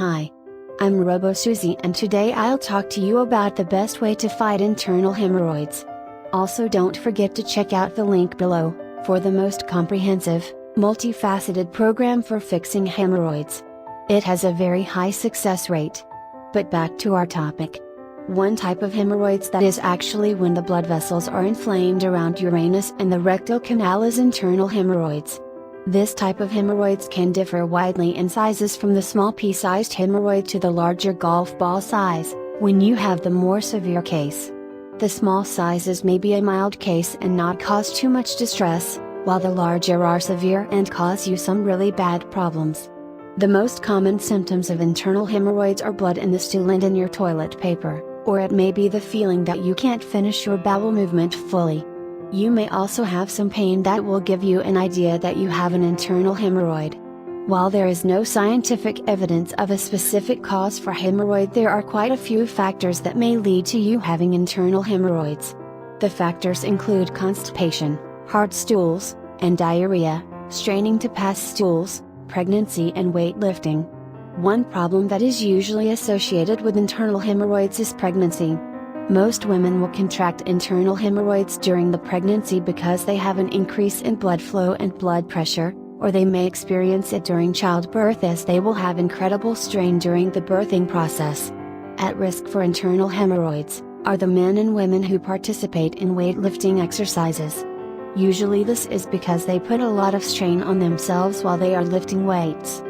Hi. I'm robo-Suzie and today I'll talk to you about the best way to fight internal hemorrhoids. Also don't forget to check out the link below, for the most comprehensive, multifaceted program for fixing hemorrhoids. It has a very high success rate. But back to our topic. One type of hemorrhoids that is actually when the blood vessels are inflamed around Uranus and the rectal canal is internal hemorrhoids. This type of hemorrhoids can differ widely in sizes from the small pea-sized hemorrhoid to the larger golf ball size, when you have the more severe case. The small sizes may be a mild case and not cause too much distress, while the larger are severe and cause you some really bad problems. The most common symptoms of internal hemorrhoids are blood in the stool and in your toilet paper, or it may be the feeling that you can't finish your bowel movement fully. You may also have some pain that will give you an idea that you have an internal hemorrhoid. While there is no scientific evidence of a specific cause for hemorrhoid, there are quite a few factors that may lead to you having internal hemorrhoids. The factors include constipation, hard stools, and diarrhea, straining to pass stools, pregnancy and weightlifting. One problem that is usually associated with internal hemorrhoids is pregnancy. Most women will contract internal hemorrhoids during the pregnancy because they have an increase in blood flow and blood pressure, or they may experience it during childbirth as they will have incredible strain during the birthing process. At risk for internal hemorrhoids are the men and women who participate in weightlifting exercises. Usually this is because they put a lot of strain on themselves while they are lifting weights.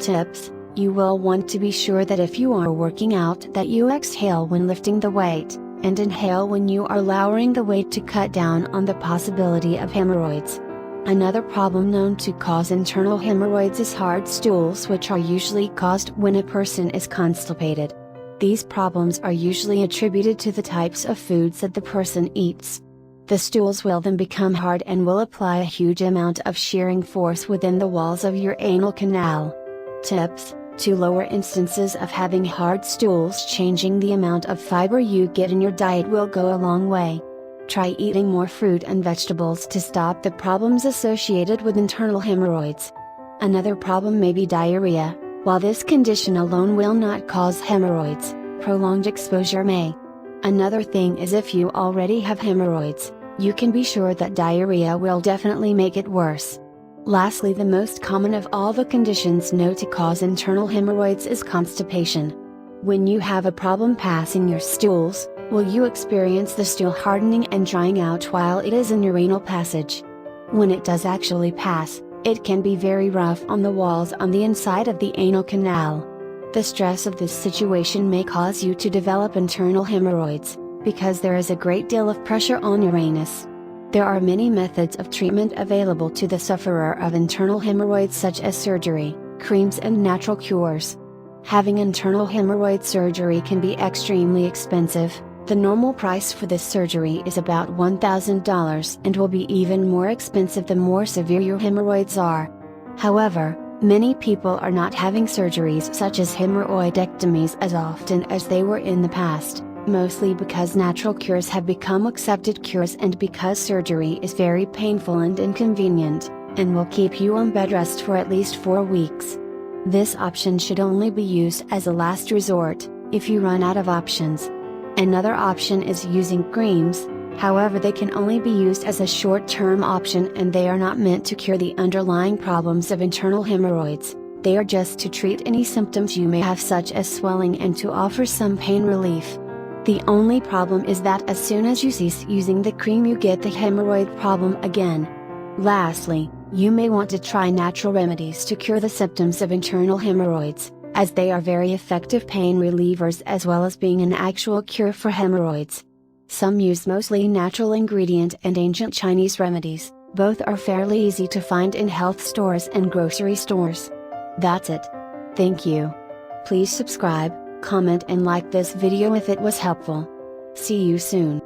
Tips: you will want to be sure that if you are working out that you exhale when lifting the weight, and inhale when you are lowering the weight to cut down on the possibility of hemorrhoids. Another problem known to cause internal hemorrhoids is hard stools, which are usually caused when a person is constipated. These problems are usually attributed to the types of foods that the person eats. The stools will then become hard and will apply a huge amount of shearing force within the walls of your anal canal. Tips: to lower instances of having hard stools, changing the amount of fiber you get in your diet will go a long way. Try eating more fruit and vegetables to stop the problems associated with internal hemorrhoids. Another problem may be diarrhea. While this condition alone will not cause hemorrhoids, prolonged exposure may. Another thing is, if you already have hemorrhoids, you can be sure that diarrhea will definitely make it worse. Lastly, the most common of all the conditions known to cause internal hemorrhoids is constipation. When you have a problem passing your stools, will you experience the stool hardening and drying out while it is in your renal passage? When it does actually pass, it can be very rough on the walls on the inside of the anal canal. The stress of this situation may cause you to develop internal hemorrhoids, because there is a great deal of pressure on Uranus. There are many methods of treatment available to the sufferer of internal hemorrhoids, such as surgery, creams and natural cures. Having internal hemorrhoid surgery can be extremely expensive. The normal price for this surgery is about $1,000 and will be even more expensive the more severe your hemorrhoids are. However, many people are not having surgeries such as hemorrhoidectomies as often as they were in the past, mostly because natural cures have become accepted cures and because surgery is very painful and inconvenient, and will keep you on bed rest for at least 4 weeks. This option should only be used as a last resort, if you run out of options. Another option is using creams, however they can only be used as a short-term option and they are not meant to cure the underlying problems of internal hemorrhoids. They are just to treat any symptoms you may have, such as swelling, and to offer some pain relief. The only problem is that as soon as you cease using the cream you get the hemorrhoid problem again. Lastly, you may want to try natural remedies to cure the symptoms of internal hemorrhoids, as they are very effective pain relievers as well as being an actual cure for hemorrhoids. Some use mostly natural ingredient and ancient Chinese remedies. Both are fairly easy to find in health stores and grocery stores. That's it. Thank you. Please subscribe, comment and like this video if it was helpful. See you soon.